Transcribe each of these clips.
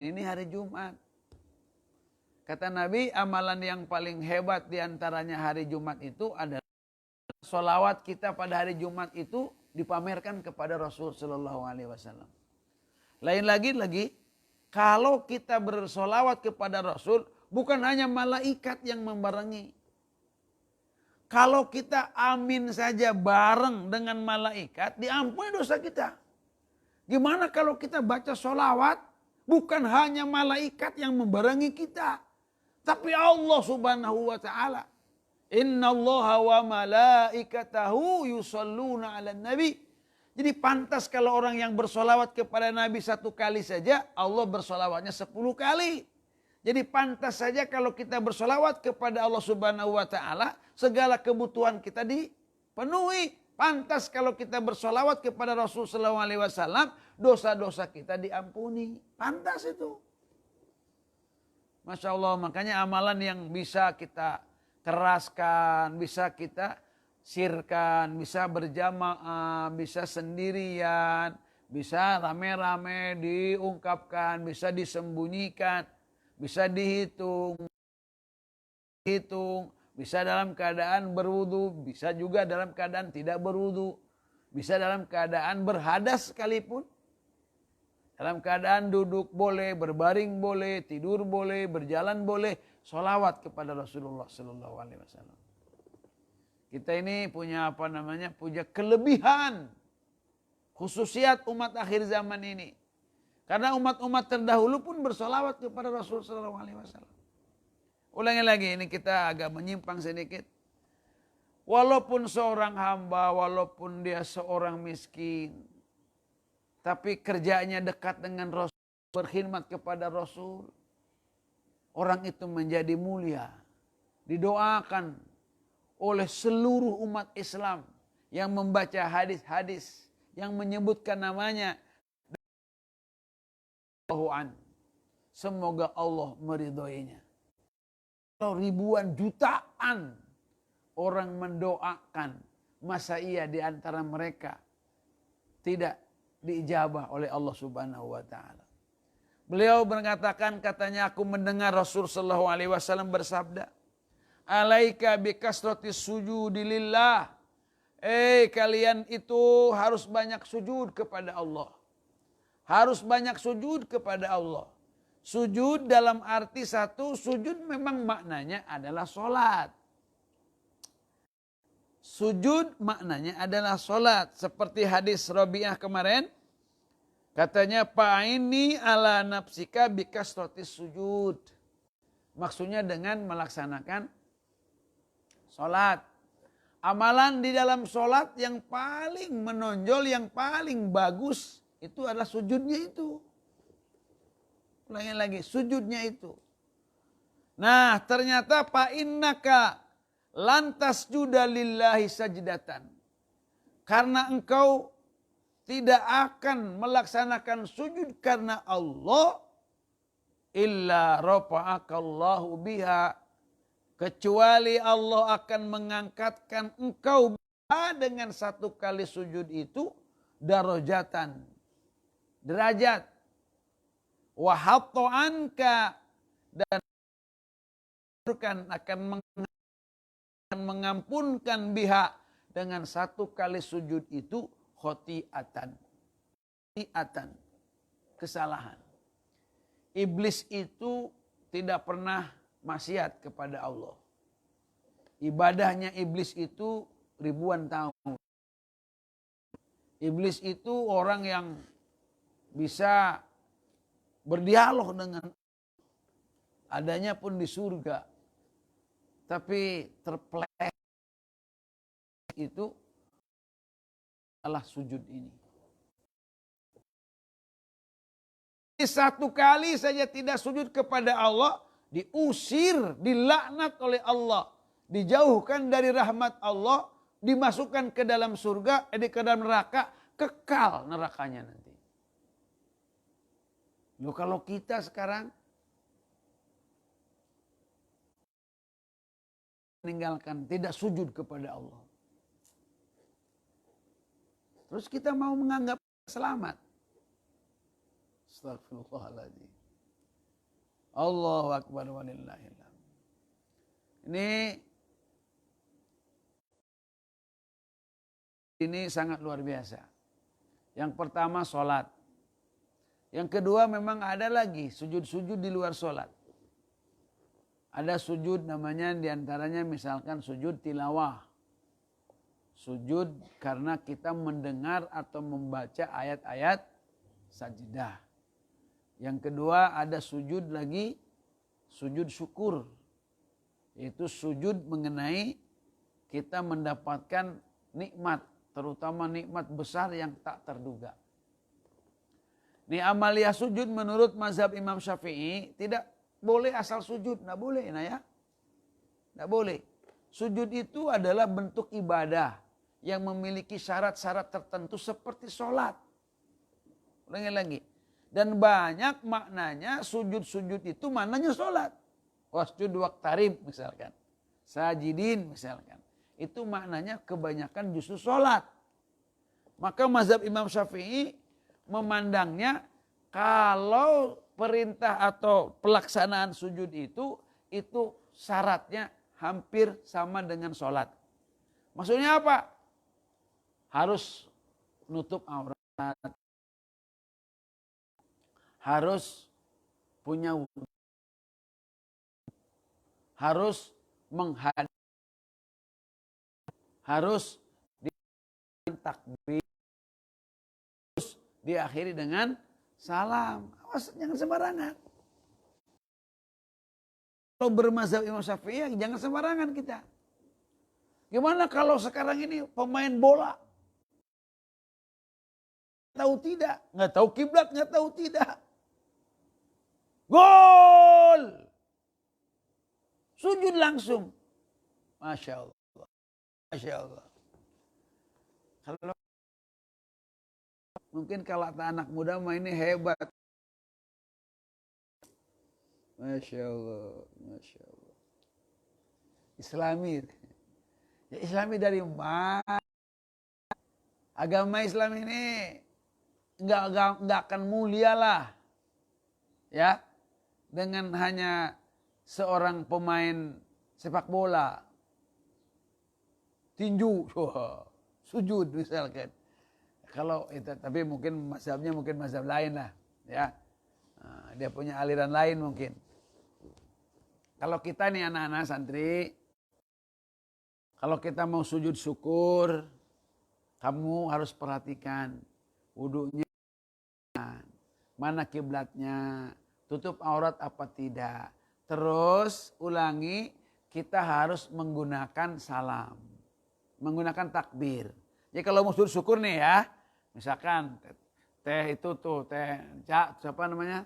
Ini hari Jumat. Kata Nabi, amalan yang paling hebat diantaranya hari Jumat itu adalah sholawat kita pada hari Jumat itu dipamerkan kepada Rasul Sallallahu Alaihi Wasallam. Lain lagi, kalau kita bersolawat kepada Rasul, bukan hanya malaikat yang membarengi. Kalau kita amin saja bareng dengan malaikat, diampuni dosa kita. Gimana kalau kita baca sholawat, bukan hanya malaikat yang membarengi kita, tapi Allah Subhanahu wa Ta'ala. Inna Allaha wa malaikatahu yusalluna ala nabi. Jadi pantas kalau orang yang bersolawat kepada Nabi 1 kali saja, Allah bersolawatnya 10 kali. Jadi pantas saja kalau kita bersolawat kepada Allah Subhanahu wa Ta'ala, segala kebutuhan kita dipenuhi. Pantas kalau kita bersolawat kepada Rasul Sallallahu Alaihi Wasallam, dosa-dosa kita diampuni. Pantas itu. Masya Allah, makanya amalan yang bisa kita keraskan, bisa kita sirkan, bisa berjamaah, bisa sendirian, bisa rame-rame diungkapkan, bisa disembunyikan, bisa dihitung, bisa dalam keadaan berwudu, bisa juga dalam keadaan tidak berwudu, bisa dalam keadaan berhadas sekalipun. Dalam keadaan duduk boleh, berbaring boleh, tidur boleh, berjalan boleh, sholawat kepada Rasulullah Sallallahu Alaihi Wasallam. Kita ini punya punya kelebihan, khususiat umat akhir zaman ini. Karena umat-umat terdahulu pun bersolawat kepada Rasul Sallallahu Alaihi Wasallam. Ulangi lagi, ini kita agak menyimpang sedikit. Walaupun seorang hamba, walaupun dia seorang miskin, tapi kerjanya dekat dengan Rasul, berkhidmat kepada Rasul, orang itu menjadi mulia. Didoakan oleh seluruh umat Islam yang membaca hadis-hadis yang menyebutkan namanya. Semoga Allah meridhoinya. Ribuan jutaan orang mendoakan, masa iya di antara mereka tidak diijabah oleh Allah Subhanahu wa Ta'ala. Beliau berkatakan, katanya, aku mendengar Rasul Sallallahu Alaihi Wasallam bersabda, alaika bikasratis sujudi lillah. Kalian itu harus banyak sujud kepada Allah. Harus banyak sujud kepada Allah. Sujud dalam arti satu, sujud memang maknanya adalah sholat. Sujud maknanya adalah sholat. Seperti hadis Rabi'ah kemarin. Katanya, fa'ini ala nafsika bikasratis sujud. Maksudnya dengan melaksanakan sholat. Amalan di dalam sholat yang paling menonjol, yang paling bagus, itu adalah sujudnya itu. Ulangi lagi, sujudnya itu. Nah, ternyata fa'innaka lantas juda lillahi sajdatan. Karena engkau tidak akan melaksanakan sujud karena Allah, illa rafa'akallahu biha, kecuali Allah akan mengangkatkan engkau dengan 1 kali sujud itu darajatan, derajat. Wa hatta anka, dan akan mengampunkan biha dengan 1 kali sujud itu khotiatan, kesalahan. Iblis itu tidak pernah maksiat kepada Allah. Ibadahnya iblis itu ribuan tahun. Iblis itu orang yang bisa berdialog dengan adanya pun di surga. Tapi terpelek itu adalah sujud ini. 1 kali saja tidak sujud kepada Allah, diusir, dilaknat oleh Allah, dijauhkan dari rahmat Allah, dimasukkan ke dalam surga, ke dalam neraka, kekal nerakanya nanti. Loh, kalau kita sekarang meninggalkan, tidak sujud kepada Allah, terus kita mau menganggap selamat. Astagfirullahaladzim. Allahu Akbar walillahil hamd. Ini sangat luar biasa. Yang pertama sholat. Yang kedua memang ada lagi sujud-sujud di luar sholat. Ada sujud namanya diantaranya misalkan sujud tilawah. Sujud karena kita mendengar atau membaca ayat-ayat sajdah. Yang kedua ada sujud lagi, sujud syukur. Yaitu sujud mengenai kita mendapatkan nikmat. Terutama nikmat besar yang tak terduga. Ini amalia sujud menurut mazhab Imam Syafi'i tidak boleh asal sujud. Tidak boleh ya. Tidak boleh. Sujud itu adalah bentuk ibadah yang memiliki syarat-syarat tertentu seperti sholat. Ulangi lagi. Dan banyak maknanya sujud-sujud itu maknanya sholat. Wasjud waqtarib misalkan. Sajidin misalkan. Itu maknanya kebanyakan justru sholat. Maka mazhab Imam Syafi'i memandangnya kalau perintah atau pelaksanaan sujud itu syaratnya hampir sama dengan sholat. Maksudnya apa? Harus nutup aurat. Harus punya wudu. Harus menghadap. Harus takbir, harus diakhiri dengan salam. Awas, jangan sembarangan. Kalau bermazhab Imam Syafi'i jangan sembarangan kita. Gimana kalau sekarang ini pemain bola? Tahu tidak? Nggak tahu kiblat, nggak tahu tidak. Gol! Sujud langsung. Masya Allah. Masya Allah. Kalau mungkin kalau anak muda mainnya hebat. Masya Allah. Masya Allah. Islami. Ya, Islami dari mana? Agama Islam ini nggak akan mulia lah. Ya. Dengan hanya seorang pemain sepak bola. Tinju, sujud misalkan. Kalau itu, tapi mungkin mazhabnya mungkin mazhab lain lah, ya. Nah, dia punya aliran lain mungkin. Kalau kita nih anak-anak santri, kalau kita mau sujud syukur, kamu harus perhatikan wudunya, mana kiblatnya, tutup aurat apa tidak. Terus ulangi, kita harus menggunakan salam. Menggunakan takbir. Jadi kalau mau sujud syukur nih ya, misalkan teh itu tuh teh siapa namanya,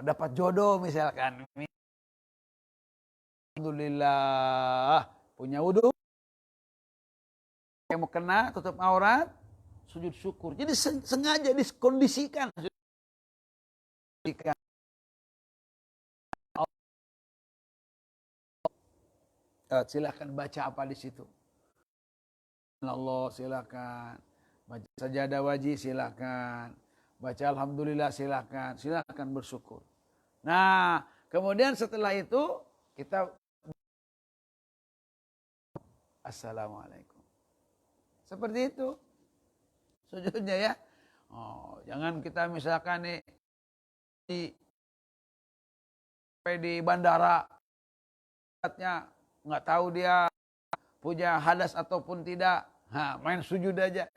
dapat jodoh misalkan. Alhamdulillah punya wudu, yang mau kena tutup aurat, sujud syukur. Jadi sengaja dikondisikan. Silakan baca apa di situ. Allah silakan, baca sajadah wajib silakan, baca alhamdulillah silakan bersyukur. Nah, kemudian setelah itu kita assalamualaikum. Seperti itu sujudnya ya. Jangan kita misalkan nih di bandara, nggak tahu dia punya hadas ataupun tidak, main sujud aja.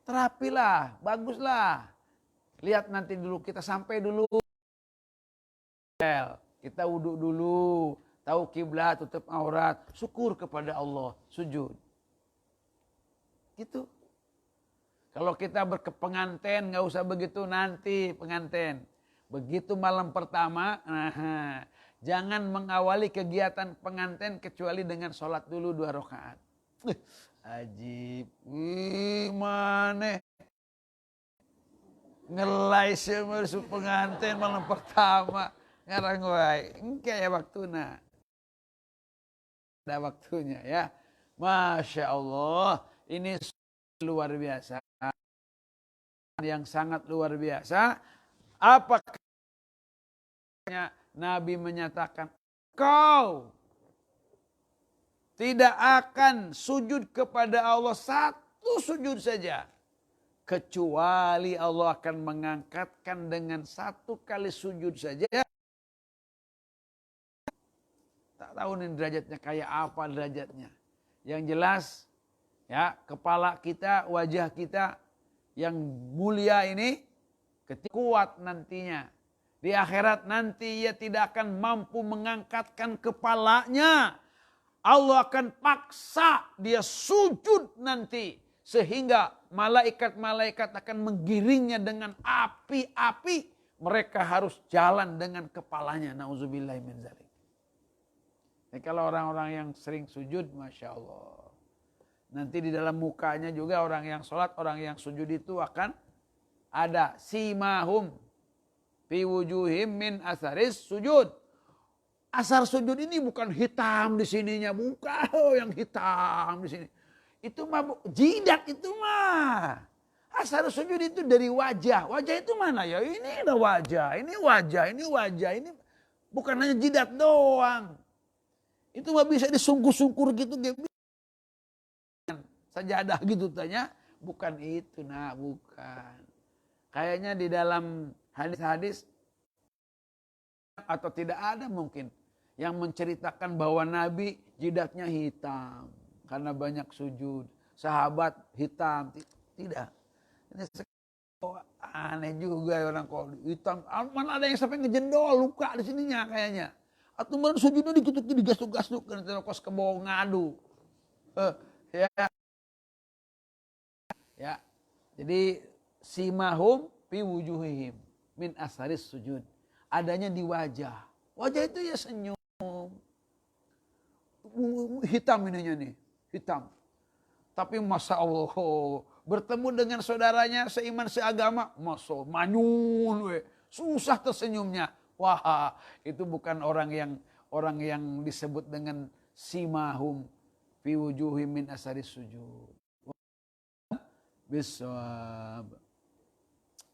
Terapilah, baguslah. Lihat nanti dulu, kita sampai dulu. Kita wudhu dulu, tahu kiblat, tutup aurat, syukur kepada Allah, sujud. Gitu. Kalau kita berkepenganten, nggak usah begitu nanti penganten. Begitu malam pertama, jangan mengawali kegiatan pengantin kecuali dengan sholat dulu 2 rakaat. Ajib. Mana? Ngelai semua pengantin malam pertama. Ngarang wae. Engke ya waktuna. Ada waktunya ya. Masya Allah. Ini luar biasa. Yang sangat luar biasa. Apakah Nabi menyatakan, kau tidak akan sujud kepada Allah satu sujud saja. Kecuali Allah akan mengangkatkan dengan satu kali sujud saja. Tak tahu nih derajatnya kayak apa derajatnya. Yang jelas ya kepala kita, wajah kita yang mulia ini ketika kuat nantinya. Di akhirat nanti ia tidak akan mampu mengangkatkan kepalanya. Allah akan paksa dia sujud nanti. Sehingga malaikat-malaikat akan menggiringnya dengan api-api. Mereka harus jalan dengan kepalanya. Na'udzubillah min dzalik. Nah, kalau orang-orang yang sering sujud, Masya Allah. Nanti di dalam mukanya juga orang yang sholat, orang yang sujud itu akan ada simahum fi wujuhim min asaris sujud. Asar sujud ini bukan hitam di sininya, bukan yang hitam di sini. Itu mah jidat itu mah. Asar sujud itu dari wajah. Wajah itu mana ya? Ini ada wajah, ini wajah, ini wajah, ini bukan hanya jidat doang. Itu mah bisa disungkur-sungkur gitu, sajadah gitu tanya, bukan itu, nah bukan. Kayaknya di dalam hadis-hadis atau tidak ada mungkin yang menceritakan bahwa Nabi jidatnya hitam karena banyak sujud, sahabat hitam, tidak. Ini aneh juga orang kalau hitam, mana ada yang sampai ngejendol luka di sininya kayaknya. Atau mana sujudnya dikit digasuk-gasuk kan kos ke bawah ngadu. Ya. Jadi simahum fi wujuhihim min asaris sujud. Adanya di wajah. Wajah itu ya senyum. Hitam ininya nih, hitam. Tapi Masya Allah, bertemu dengan saudaranya seiman seagama, Masya Allah, manyun, susah tersenyumnya. Wah, itu bukan orang yang disebut dengan simahum fi wujuhihim min asaris sujud. Bisawab.